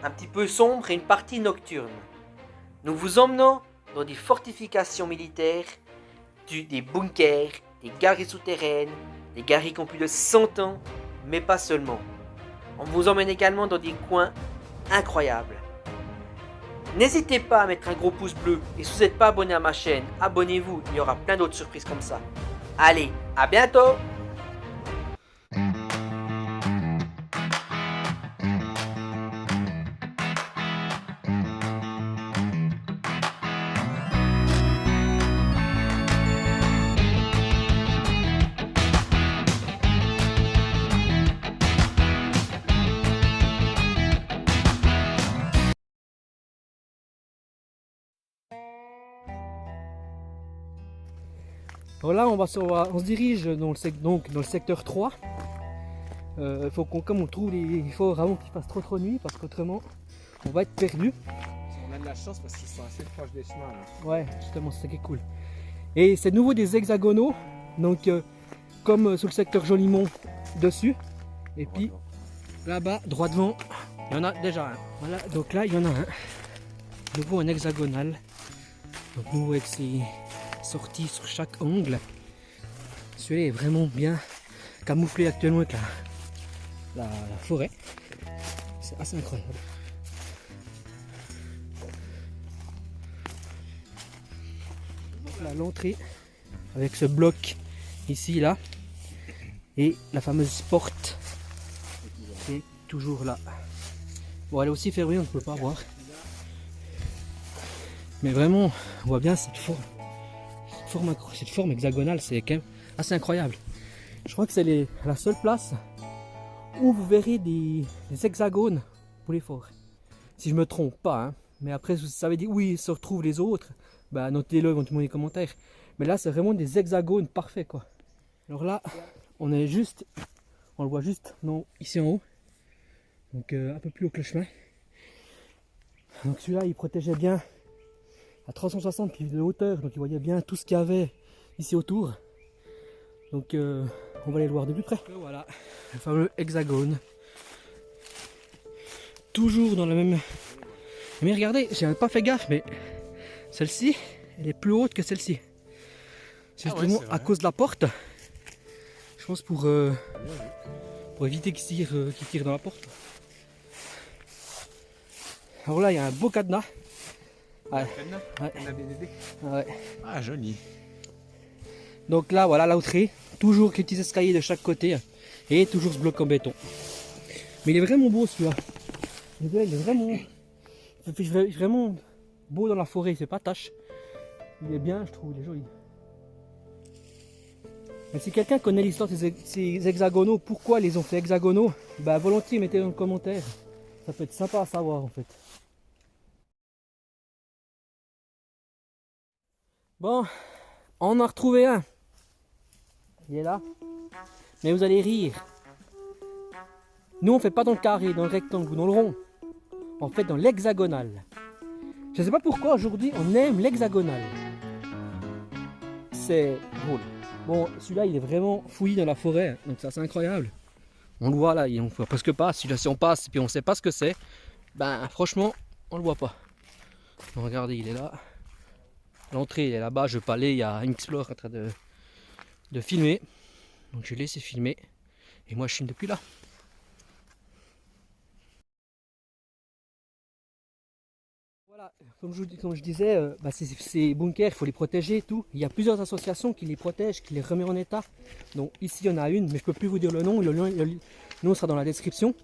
un petit peu sombre et une partie nocturne. Nous vous emmenons dans des fortifications militaires, des bunkers, des galeries souterraines, des galeries qui ont plus de 100 ans, mais pas seulement. On vous emmène également dans des coins incroyables. N'hésitez pas à mettre un gros pouce bleu et si vous n'êtes pas abonné à ma chaîne, abonnez-vous, il y aura plein d'autres surprises comme ça. Allez, à bientôt! Alors là, on se dirige dans le secteur 3. Faut comme on trouve il faut vraiment qu'il fasse trop nuit parce qu'autrement on va être perdu. On a de la chance parce qu'ils sont assez proches des chemins. Là. Ouais, justement, c'est ça qui est cool. Et c'est de nouveau des hexagonaux, donc comme sur le secteur Jolimont dessus. Et puis là-bas, droit devant, il y en a déjà un. Voilà, donc là il y en a un. De nouveau un hexagonal. Donc nouveau avec ses sorties sur chaque angle. Celui-là est vraiment bien camouflé actuellement avec la forêt. C'est assez incroyable. Là, l'entrée avec ce bloc ici là et la fameuse porte qui est toujours là. Bon, elle est aussi fermée, on ne peut pas voir. Mais vraiment, on voit bien cette forme hexagonale, c'est quand même assez incroyable. Je crois que c'est la seule place où vous verrez des hexagones pour les forts. Si je me trompe pas, hein. Mais après, si vous savez dire où ils se retrouvent les autres, bah, notez-le éventuellement dans les commentaires. Mais là, c'est vraiment des hexagones parfaits, quoi. Alors là, on le voit juste ici en haut. Donc un peu plus haut que le chemin. Donc celui-là, il protégeait bien à 360 pieds de hauteur, donc il voyait bien tout ce qu'il y avait ici autour. Donc on va aller le voir de plus près. Voilà, le fameux hexagone. Toujours dans la même... Mais regardez, j'ai pas fait gaffe, mais celle-ci, elle est plus haute que celle-ci. C'est justement à cause de la porte. Je pense pour éviter qu'il tire dans la porte. Alors là, il y a un beau cadenas. Ouais. Ouais. Ouais. Ah, joli. Donc là, voilà l'entrée. Toujours quelques petits escaliers de chaque côté. Et toujours ce bloc en béton. Mais il est vraiment beau celui-là. Il est vraiment beau dans la forêt. Il fait pas tache. Il est bien, je trouve. Il est joli. Mais si quelqu'un connaît l'histoire de ces hexagonaux, pourquoi ils les ont fait hexagonaux, bah volontiers mettez dans le commentaire. Ça peut être sympa à savoir en fait. Bon, on en a retrouvé un. Il est là. Mais vous allez rire. Nous, on fait pas dans le carré, dans le rectangle ou dans le rond. On fait dans l'hexagonal. Je ne sais pas pourquoi aujourd'hui on aime l'hexagonal. C'est drôle. Bon, celui-là, il est vraiment fouillé dans la forêt. Donc ça, c'est incroyable. On le voit là, on ne voit presque pas. Si on passe et puis on ne sait pas ce que c'est, ben franchement, on le voit pas. Donc, regardez, il est là. L'entrée elle est là-bas, je peux aller, il y a un Explore en train de filmer. Donc je vais laisser filmer. Et moi je filme depuis là. Voilà, comme je disais, ces bunkers, il faut les protéger et tout. Il y a plusieurs associations qui les protègent, qui les remettent en état. Donc ici il y en a une, mais je ne peux plus vous dire le nom. Le nom sera dans la description.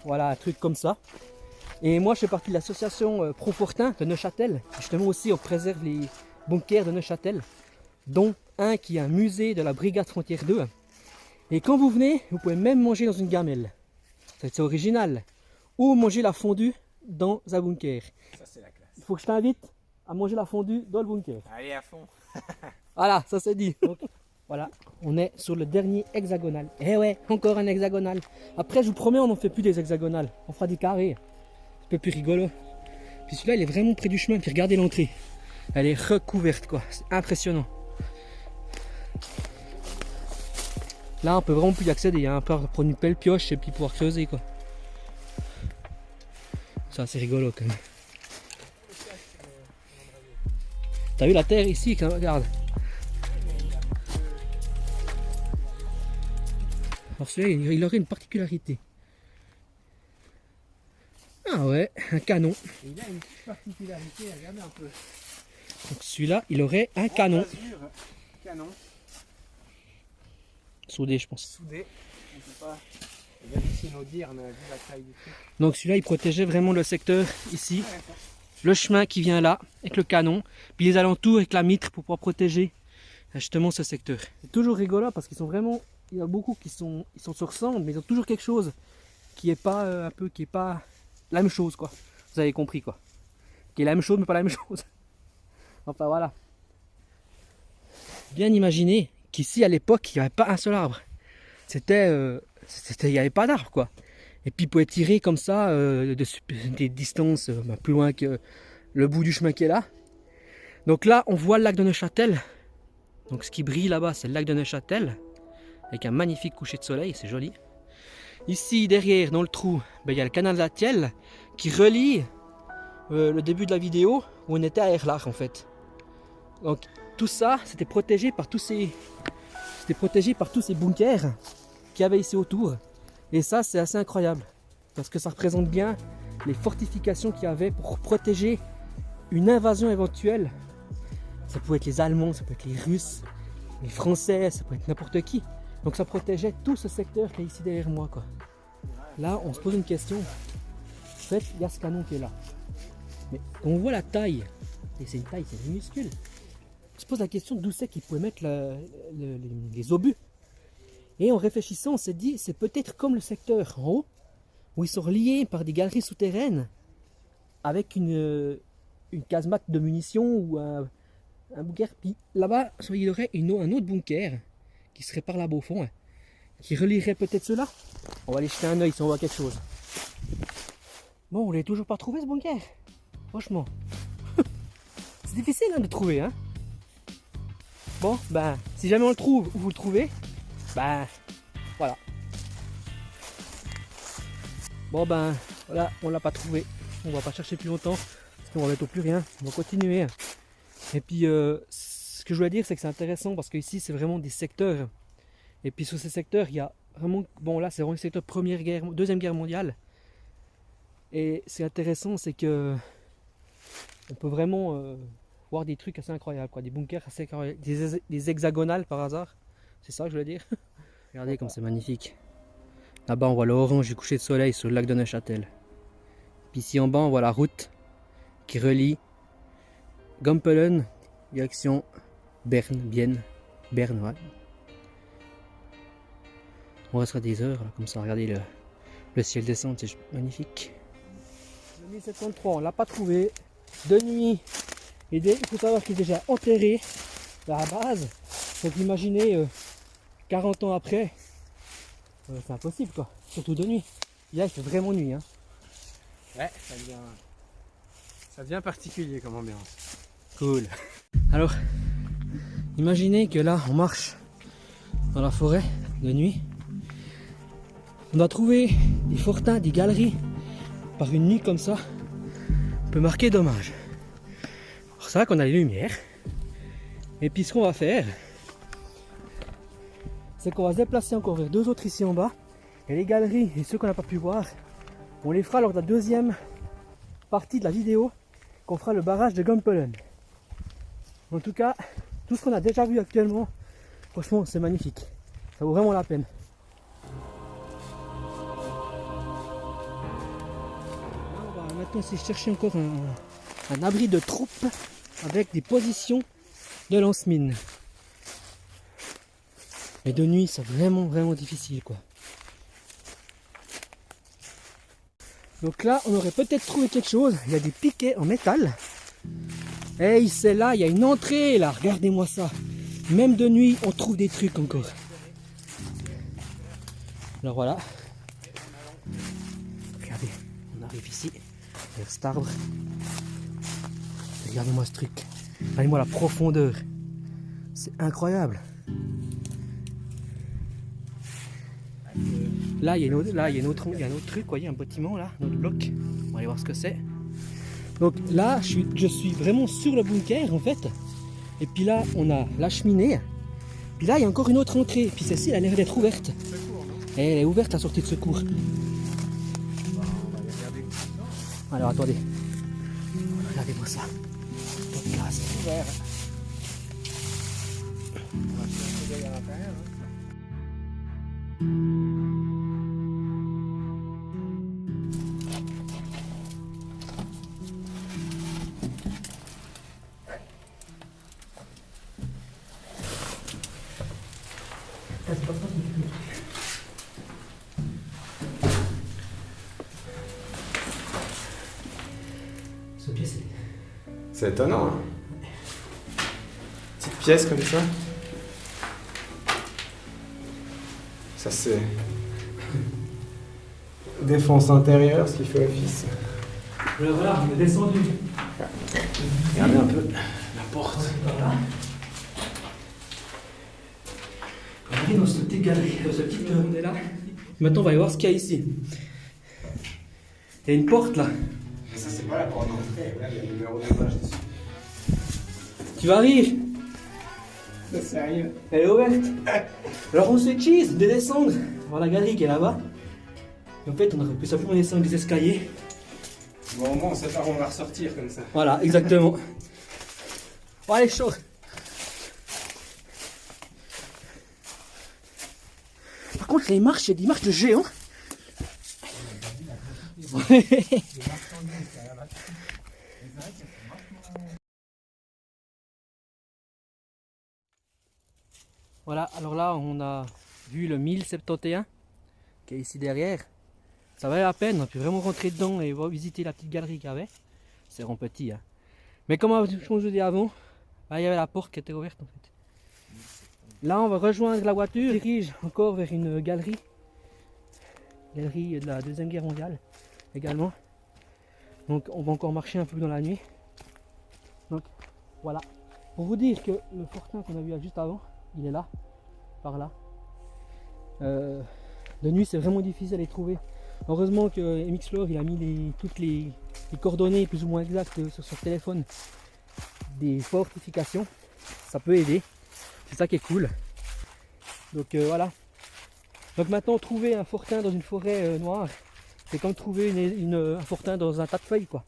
Voilà, un truc comme ça. Et moi je fais partie de l'association Profortin de Neuchâtel. Justement aussi on préserve les bunkers de Neuchâtel, dont un qui est un musée de la brigade frontière 2. Et quand vous venez, vous pouvez même manger dans une gamelle. C'est original. Ou manger la fondue dans un bunker. Ça c'est la classe. Il faut que je t'invite à manger la fondue dans le bunker. Allez à fond. Voilà, ça c'est dit. Donc, voilà, on est sur le dernier hexagonal. Eh ouais, encore un hexagonal. Après je vous promets, on n'en fait plus des hexagonales. On fera des carrés. Un peu plus rigolo. Puis celui-là il est vraiment près du chemin. Puis regardez l'entrée. Elle est recouverte quoi. C'est impressionnant. Là on peut vraiment plus y accéder. Il y a un peu à prendre une pelle pioche et puis pouvoir creuser quoi. C'est assez rigolo quand même. T'as vu la terre ici, regarde. Alors celui-là, il aurait une particularité. Ah ouais, un canon. Et il a une petite particularité, regardez un peu. Donc celui-là, il aurait un canon. Canon. Soudé, je pense. Soudé. On peut pas. Regarde ici nos dires, on a vu la taille du truc. Donc celui-là, il protégeait vraiment le secteur ici. Le chemin qui vient là, avec le canon. Puis les alentours avec la mitre pour pouvoir protéger justement ce secteur. C'est toujours rigolo parce qu'ils sont vraiment... Il y a beaucoup qui sont, se ressemblent, mais ils ont toujours quelque chose qui est pas qui est pas la même chose, quoi. Vous avez compris, quoi. Qui est la même chose, mais pas la même chose. Enfin voilà. Bien imaginer qu'ici à l'époque, il n'y avait pas un seul arbre. Il n'y avait pas d'arbre, quoi. Et puis ils pouvaient tirer comme ça des distances plus loin que le bout du chemin qui est là. Donc là, on voit le lac de Neuchâtel. Donc ce qui brille là-bas, c'est le lac de Neuchâtel. Avec un magnifique coucher de soleil, c'est joli. Ici, derrière, dans le trou, il y a le canal de la Thielle qui relie le début de la vidéo où on était à Erlach en fait. Donc tout ça, c'était protégé par tous ces bunkers qu'il y avait ici autour. Et ça, c'est assez incroyable parce que ça représente bien les fortifications qu'il y avait pour protéger une invasion éventuelle. Ça pouvait être les Allemands, ça peut être les Russes, les Français, ça peut être n'importe qui. Donc ça protégeait tout ce secteur qui est ici derrière moi, quoi. Là, on se pose une question. En fait, il y a ce canon qui est là. Mais quand on voit la taille, et c'est une taille, c'est minuscule, on se pose la question d'où c'est qu'ils pouvaient mettre les obus. Et en réfléchissant, on s'est dit, c'est peut-être comme le secteur en haut, où ils sont reliés par des galeries souterraines, avec une casemate de munitions ou un bunker. Puis là-bas, il y aurait un autre bunker qui serait par là-bas au fond, hein, qui relierait peut-être cela. On va aller jeter un oeil si on voit quelque chose. Bon, on l'a toujours pas trouvé ce bunker. Franchement. C'est difficile hein, de trouver. Hein. Bon, ben, si jamais on le trouve ou vous le trouvez, ben, voilà. Bon, ben, voilà, on l'a pas trouvé. On va pas chercher plus longtemps, parce qu'on va bientôt plus rien. On va continuer. Et puis, ce que je voulais dire, c'est que c'est intéressant, parce qu'ici, c'est vraiment des secteurs. Et puis, sur ces secteurs, il y a vraiment, bon, là, c'est vraiment le secteur Deuxième Guerre mondiale. Et c'est intéressant, c'est que on peut vraiment voir des trucs assez incroyables, quoi. Des bunkers assez incroyables, des hexagonales par hasard. C'est ça que je voulais dire. Regardez comme c'est magnifique. Là-bas, on voit l'orange du coucher de soleil sur le lac de Neuchâtel. Puis ici en bas, on voit la route qui relie Gampelen, direction Berne, ouais. On restera des heures, là, comme ça, regardez le ciel descendre, c'est magnifique. Le 1073, on l'a pas trouvé. De nuit, il faut savoir qu'il est déjà enterré à la base. Donc imaginez 40 ans après, c'est impossible quoi, surtout de nuit. Là il fait vraiment nuit. Hein. Ouais, ça devient particulier comme ambiance. Cool. Alors, imaginez que là on marche dans la forêt de nuit. On a trouvé des fortins, des galeries par une nuit comme ça. On peut marquer dommage. Alors c'est vrai qu'on a les lumières. Et puis ce qu'on va faire, c'est qu'on va se déplacer encore vers deux autres ici en bas. Et les galeries et ceux qu'on n'a pas pu voir, on les fera lors de la deuxième partie de la vidéo, qu'on fera le barrage de Gampelen. En tout cas, tout ce qu'on a déjà vu actuellement, franchement c'est magnifique. Ça vaut vraiment la peine. Maintenant, c'est chercher encore un abri de troupes avec des positions de lance-mines. Mais de nuit, c'est vraiment difficile, quoi. Donc là, on aurait peut-être trouvé quelque chose. Il y a des piquets en métal. Hey, c'est là, il y a une entrée, là. Regardez-moi ça. Même de nuit, on trouve des trucs encore. Alors voilà. Regardez, on arrive ici. Vers cet arbre. Regardez-moi ce truc. Regardez-moi la profondeur. C'est incroyable. Là, il y a un autre truc, voyez, un bâtiment là, notre bloc. va aller voir ce que c'est. Donc là, je suis vraiment sur le bunker en fait. Et puis là, on a la cheminée. Puis là, il y a encore une autre entrée. Puis celle-ci, elle a l'air d'être ouverte. Elle est ouverte, la sortie de secours. Alors attendez. Regardez-moi ça. Top classe. Ouvert. On va jeter un coup d'œil à l'intérieur. Ce pièce, C'est étonnant, hein. Petite pièce comme ça. Ça c'est défense intérieure, ce qui fait office. voilà, on est descendu. Regardez un peu la porte. Voilà. On arrive dans cette petite galerie, dans cette petite on est là. Maintenant, on va aller voir ce qu'il y a ici. Il y a une porte là. Mais ça c'est pas la porte d'entrée, là il y a le numéro de page dessus. Tu arrives. C'est sérieux. Elle est ouverte. Alors on se cheese de descendre. Voir la galerie qui est là-bas. Et en fait, on aurait pu simplement descendre des escaliers. Bon, au moins on sait pas où on va ressortir comme ça. Voilà, exactement. Bon, allez, chaud. Par contre, les marches, il y a des marches de géants. Voilà, alors là, on a vu le 1071 qui est ici derrière. Ça valait la peine, on a pu vraiment rentrer dedans et visiter la petite galerie qu'il y avait. C'est vraiment petit, hein. Mais comme je vous disais avant, bah, il y avait la porte qui était ouverte en fait. Là, on va rejoindre la voiture, on dirige encore vers une galerie. Galerie de la Deuxième Guerre mondiale également. Donc on va encore marcher un peu dans la nuit. Donc voilà. Pour vous dire que le fortin qu'on a vu juste avant, il est là, par là. De nuit c'est vraiment difficile à les trouver. Heureusement que MXplore il a mis toutes les coordonnées plus ou moins exactes sur son téléphone des fortifications. Ça peut aider. C'est ça qui est cool. Donc voilà. Donc maintenant trouver un fortin dans une forêt noire, c'est comme trouver un fortin dans un tas de feuilles quoi.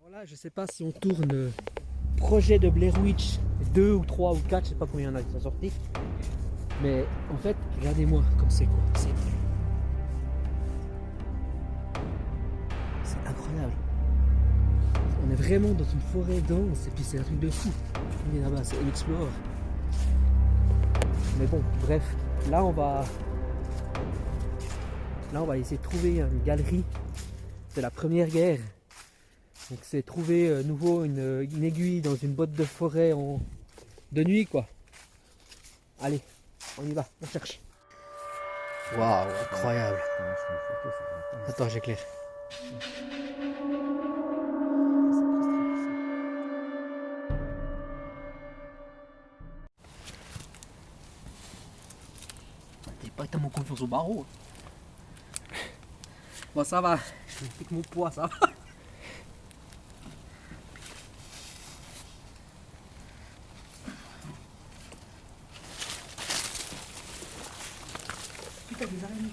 Voilà, je sais pas si on tourne projet de Blair Witch 2 ou 3 ou 4, je sais pas combien il y en a qui sont sortis. Mais en fait, regardez-moi comme c'est quoi. C'est incroyable. On est vraiment dans une forêt dense et puis c'est un truc de fou. On est là-bas, c'est MXplore. Mais bon, bref, là on va essayer de trouver une galerie de la Première Guerre. Donc c'est trouver nouveau une aiguille dans une botte de forêt de nuit quoi. Allez, on y va, on cherche. Waouh, incroyable. Attends, j'éclaire. T'es pas tellement confiance au barreau. Bon ça va, avec mon poids ça va. Putain des araignées.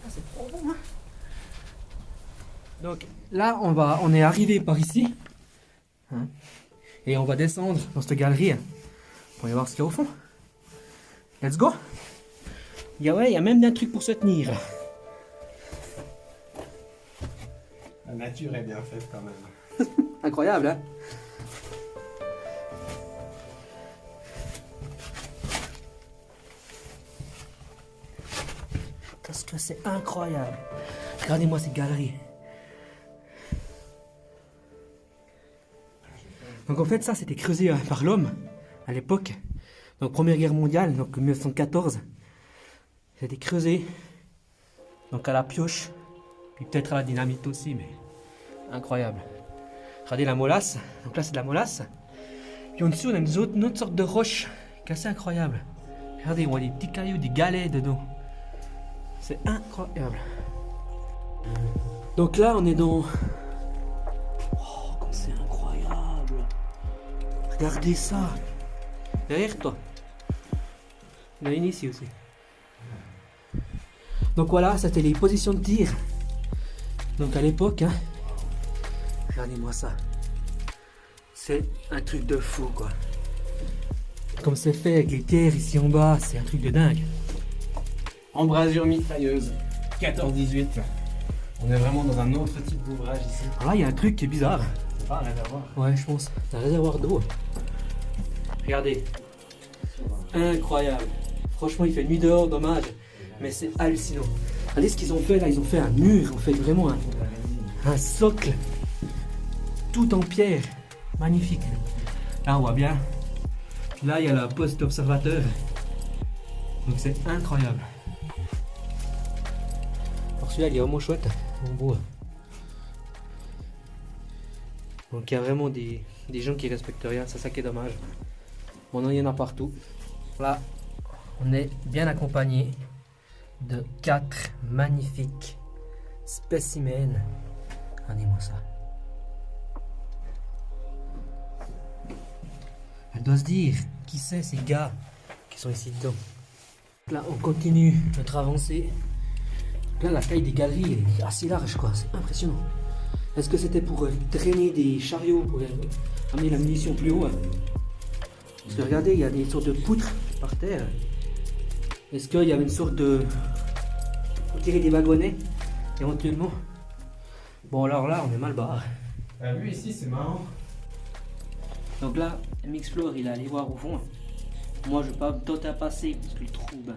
Ah, c'est trop bon hein. Donc là on est arrivé par ici. Hein, et on va descendre dans cette galerie pour aller voir ce qu'il y a au fond. Let's go. Il y a même un truc pour se tenir. La nature est bien faite quand même. Incroyable hein. Qu'est-ce que c'est incroyable. Regardez-moi cette galerie. Donc en fait ça c'était creusé par l'homme à l'époque. Donc Première Guerre mondiale, donc 1914. C'était creusé. Donc à la pioche. Puis peut-être à la dynamite aussi, mais incroyable. Regardez la molasse. Donc là, c'est de la molasse. Puis en dessous, on a une autre sorte de roche qui est assez incroyable. Regardez, on voit des petits cailloux, des galets dedans. C'est incroyable. Donc là, on est dans... Oh, comme c'est incroyable. Regardez ça. Derrière toi. Il y en a une ici aussi. Donc voilà, c'était les positions de tir. Donc à l'époque, hein, regardez-moi ça. C'est un truc de fou, quoi. Comme c'est fait avec les terres ici en bas, c'est un truc de dingue. Embrasure mitrailleuse, 14-18. On est vraiment dans un autre type d'ouvrage ici. Ah là, il y a un truc qui est bizarre. C'est pas un réservoir. Ouais, je pense. C'est un réservoir d'eau. Regardez. Incroyable. Franchement, il fait nuit dehors, dommage. Mais c'est hallucinant. Regardez ce qu'ils ont fait là. Ils ont fait un mur. Ils ont fait vraiment un socle. Tout en pierre. Magnifique. Là, on voit bien. Là, il y a la poste observateur. Donc, c'est incroyable. Alors, celui-là, il est vraiment chouette. Beau. Donc, il y a vraiment des gens qui respectent rien. C'est ça qui est dommage. Bon, il y en a partout. Là, on est bien accompagné de 4 magnifiques spécimens. Regardez-moi ça. Elle doit se dire, qui c'est ces gars qui sont ici dedans. Là, on continue notre avancée. Là, la taille des galeries est assez large, quoi. C'est impressionnant. Est-ce que c'était pour traîner des chariots, pour amener la munition plus haut, hein? Parce que regardez, il y a des sortes de poutres par terre. Est-ce qu'il y avait une sorte de... pour tirer des wagonnets, éventuellement? Bon, alors là, on est mal barré. La vue ici, c'est marrant. Donc là, Mixplore, il est allé voir au fond. Moi, je ne vais pas me tenter à passer parce que le trou, ben,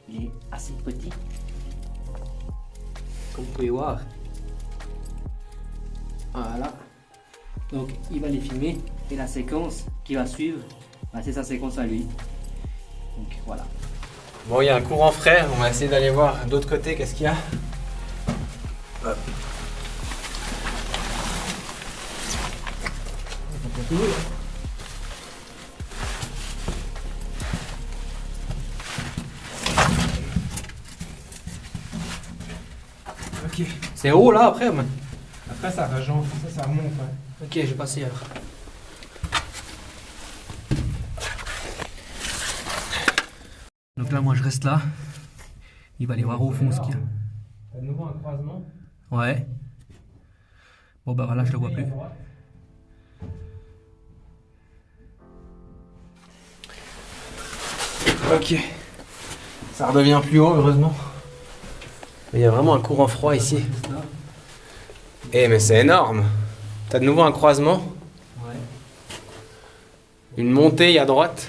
il est assez petit. Comme vous pouvez voir. Voilà. Donc, il va les filmer. Et la séquence qui va suivre, ben, c'est sa séquence à lui. Donc, voilà. Bon, il y a un courant frais. On va essayer d'aller voir de l'autre côté qu'est-ce qu'il y a. Hop. Ok. C'est haut là après, man. Après, ça remonte. Ça remonte. Ouais. Ok, je vais passer alors. Donc là, moi je reste là. Il va aller voir au fond ce qu'il y a. T'as de nouveau un croisement. Ouais. Bon bah voilà, je le vois plus. Ok. Ça redevient plus haut, heureusement. Mais il y a vraiment un courant froid ici. Eh, mais c'est énorme. T'as de nouveau un croisement. Ouais. Une montée à droite.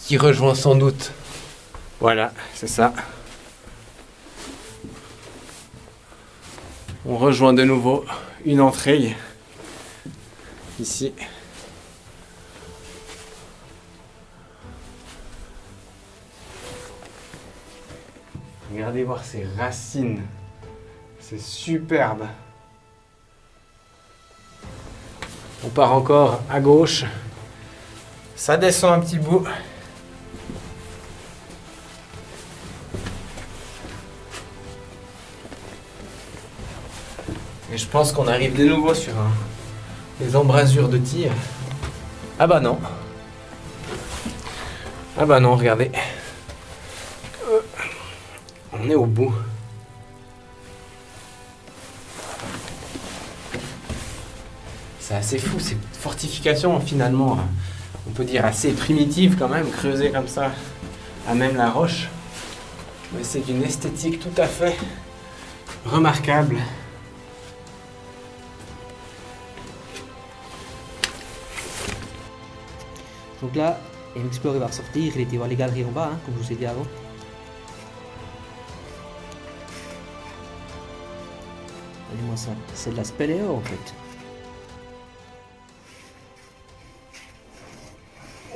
Qui rejoint sans doute. Voilà, c'est ça. On rejoint de nouveau une entrée. Ici. Regardez voir ces racines. C'est superbe. On part encore à gauche. Ça descend un petit bout. Et je pense qu'on arrive de nouveau sur les embrasures de tir. Ah bah non. Ah bah non, regardez. On est au bout. C'est assez fou, ces fortifications finalement, on peut dire assez primitives quand même, creusées comme ça, à même la roche. Mais c'est d'une esthétique tout à fait remarquable. Donc là, Mixplore va ressortir, il était voir les galeries en bas, hein, comme je vous ai dit avant. Regardez-moi ça, c'est de la spéléo en fait.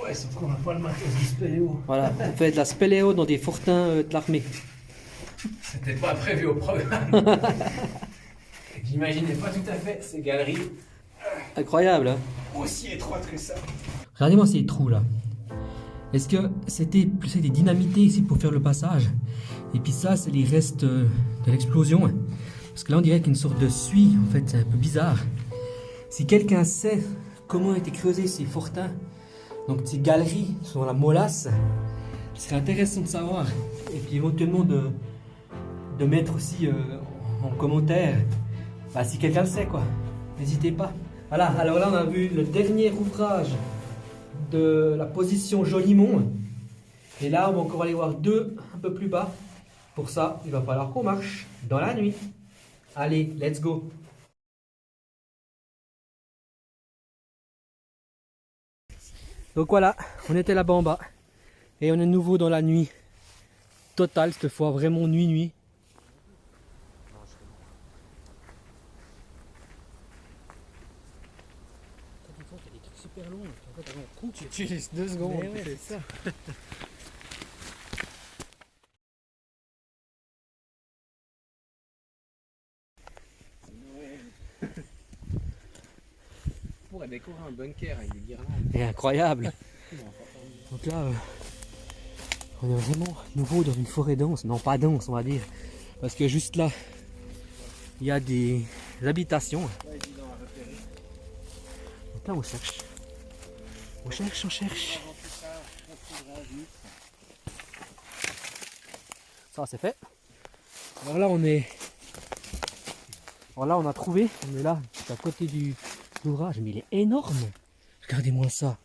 Ouais, sauf qu'on n'a pas le matos du spéléo. Voilà, on fait de la spéléo dans des fortins de l'armée. C'était pas prévu au programme. J'imaginais pas tout à fait ces galeries Incroyable, hein. aussi étroites que ça. Regardez-moi ces trous là. Est-ce que c'était dynamité ici pour faire le passage? Et puis ça, c'est les restes de l'explosion. Parce que là, on dirait qu'il y a une sorte de suie. En fait, c'est un peu bizarre. Si quelqu'un sait comment ont été creusés ces fortins, donc ces galeries sur la molasse, ce serait intéressant de savoir. Et puis éventuellement de mettre aussi en commentaire, bah, si quelqu'un le sait, quoi. N'hésitez pas. Voilà, alors là, on a vu le dernier ouvrage de la position Jonimont. Et là, on va encore aller voir deux un peu plus bas. Pour ça, il va falloir qu'on marche dans la nuit. Allez, let's go! Donc voilà, on était là-bas en bas. Et on est de nouveau dans la nuit totale, cette fois vraiment nuit. Il y a des trucs super longs. En fait, on coupe. Tu utilises 2 secondes. Mais ouais, c'est ça. On pourrait découvrir un bunker avec des guirlandes. C'est incroyable. Donc là, on est vraiment nouveau dans une forêt dense. Non, pas dense, on va dire. Parce que juste là, il y a des habitations. Donc là, on cherche. On cherche. Ça, c'est fait. Alors là, on a trouvé. On est là, à côté du l'ouvrage, mais il est énorme. Regardez-moi ça.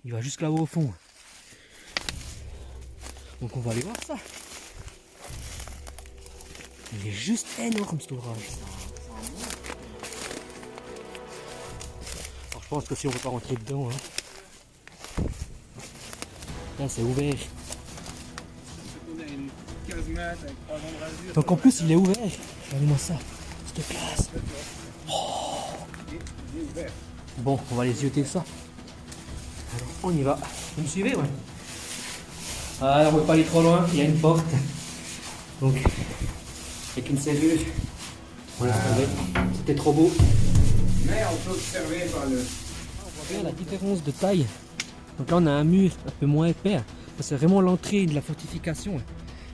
Il va jusque là-haut au fond. Donc on va aller voir ça. Il est juste énorme cet ouvrage. Alors je pense que si on ne veut pas rentrer dedans, hein. Là c'est ouvert. Donc en plus il est ouvert. Regardez-moi ça. Cette classe. Oh. Bon, on va aller zioter ça. Alors on y va. Vous me suivez, ouais? Ah, on ne peut pas aller trop loin, il y a une porte. Donc, avec une serrure. Voilà, c'était trop beau. Mais on peut observer par le... On voit bien la différence de taille. Donc là, on a un mur un peu moins épais. C'est vraiment l'entrée de la fortification.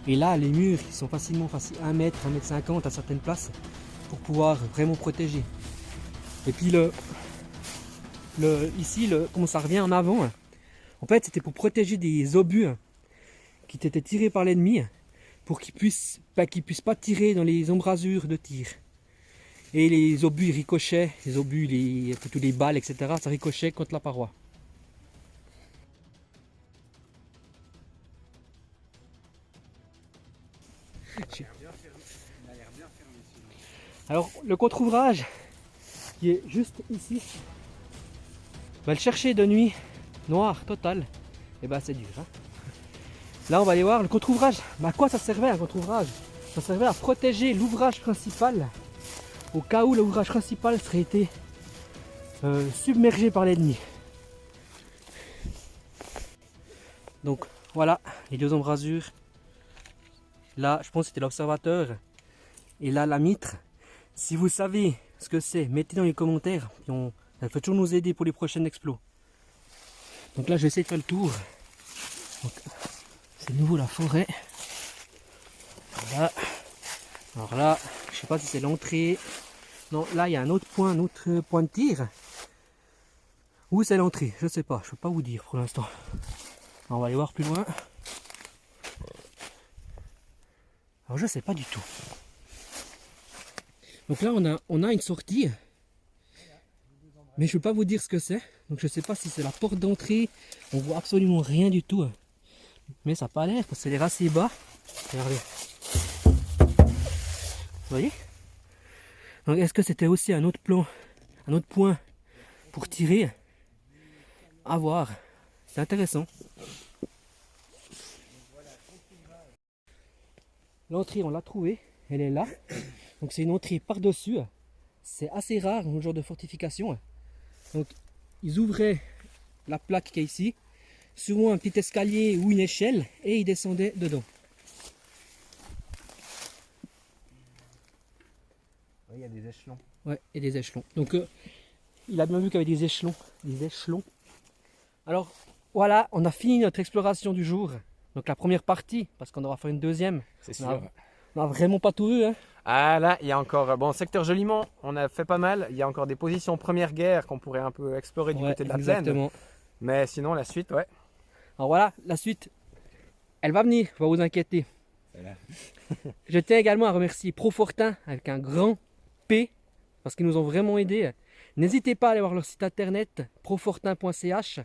Et là, les murs, ils sont facilement 1 mètre, 1,50 m à certaines places pour pouvoir vraiment protéger. Et puis ici, comment ça revient en avant. En fait, c'était pour protéger des obus qui étaient tirés par l'ennemi pour qu'ils puissent pas tirer dans les embrasures de tir. Et les obus ricochaient, toutes les balles, etc. Ça ricochait contre la paroi. Alors, le contre-ouvrage qui est juste ici, on va le chercher de nuit, noir, total. Et ben c'est dur, hein. Là on va aller voir le contre-ouvrage. Mais à quoi ça servait un contre-ouvrage? Ça servait à protéger l'ouvrage principal au cas où l'ouvrage principal serait été submergé par l'ennemi. Donc voilà les 2 embrasures. Là je pense que c'était l'observateur et là la mitre. Si vous savez ce que c'est, mettez dans les commentaires. Puis ça peut toujours nous aider pour les prochaines explos. Donc là je vais essayer de faire le tour. C'est de nouveau la forêt. Voilà. Alors là, je sais pas si c'est l'entrée. Non, là il y a un autre point de tir. Où c'est l'entrée? Je sais pas, je peux pas vous dire pour l'instant. On va aller voir plus loin. Alors je sais pas du tout. Donc là on a une sortie. Mais je peux pas vous dire ce que c'est. Donc je sais pas si c'est la porte d'entrée. On voit absolument rien du tout. Mais ça n'a pas l'air parce que c'est l'air assez bas. Regardez. Vous voyez? Donc est-ce que c'était aussi un autre plan, un autre point pour tirer? À voir. C'est intéressant. L'entrée on l'a trouvée. Elle est là. Donc c'est une entrée par-dessus. C'est assez rare dans le genre de fortification. Donc ils ouvraient la plaque qui est ici. Souvent un petit escalier ou une échelle et ils descendaient dedans. il y a des échelons. Ouais, et des échelons. Donc il a bien vu qu'il y avait des échelons. Des échelons. Alors voilà, on a fini notre exploration du jour. Donc la première partie, parce qu'on aura faire une deuxième. C'est On a- sûr. On n'a vraiment pas tout vu, hein. Ah là, il y a encore, bon, secteur Jolimont, on a fait pas mal. Il y a encore des positions première guerre qu'on pourrait un peu explorer du Ouais, côté de la plaine. exactement. Mais sinon, la suite, ouais. Alors voilà, la suite, elle va venir, faut pas vous inquiéter. Voilà. Je tiens également à remercier Profortin avec un grand P, parce qu'ils nous ont vraiment aidés. N'hésitez pas à aller voir leur site internet, profortin.ch.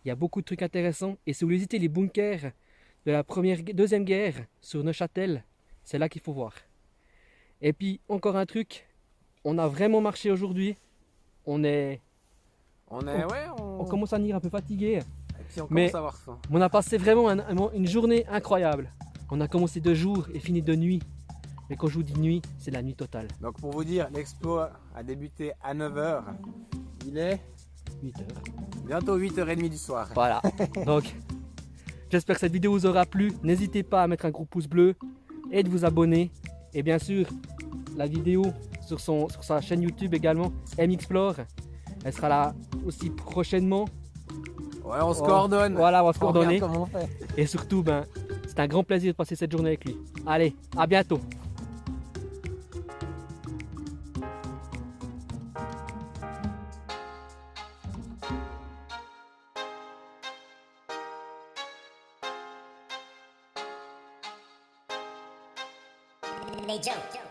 Il y a beaucoup de trucs intéressants. Et si vous voulez visiter les bunkers de la deuxième guerre sur Neuchâtel, c'est là qu'il faut voir. Et puis, encore un truc, on a vraiment marché aujourd'hui. On commence à venir un peu fatigué. Et puis on Mais- commence à avoir faim. On a passé vraiment une journée incroyable. On a commencé de jour et fini de nuit. Mais quand je vous dis nuit, c'est la nuit totale. Donc pour vous dire, l'expo a débuté à 9h. Il est 8 heures. bientôt 8h30 du soir. Voilà. Donc, j'espère que cette vidéo vous aura plu. N'hésitez pas à mettre un gros pouce bleu et de vous abonner. Et bien sûr, la vidéo sur sa chaîne YouTube également, M-Explore. Elle sera là aussi prochainement. Ouais, on se coordonne. Voilà, on va se On regarde coordonner. comment on fait. Et surtout, c'est un grand plaisir de passer cette journée avec lui. Allez, à bientôt. Les jokes.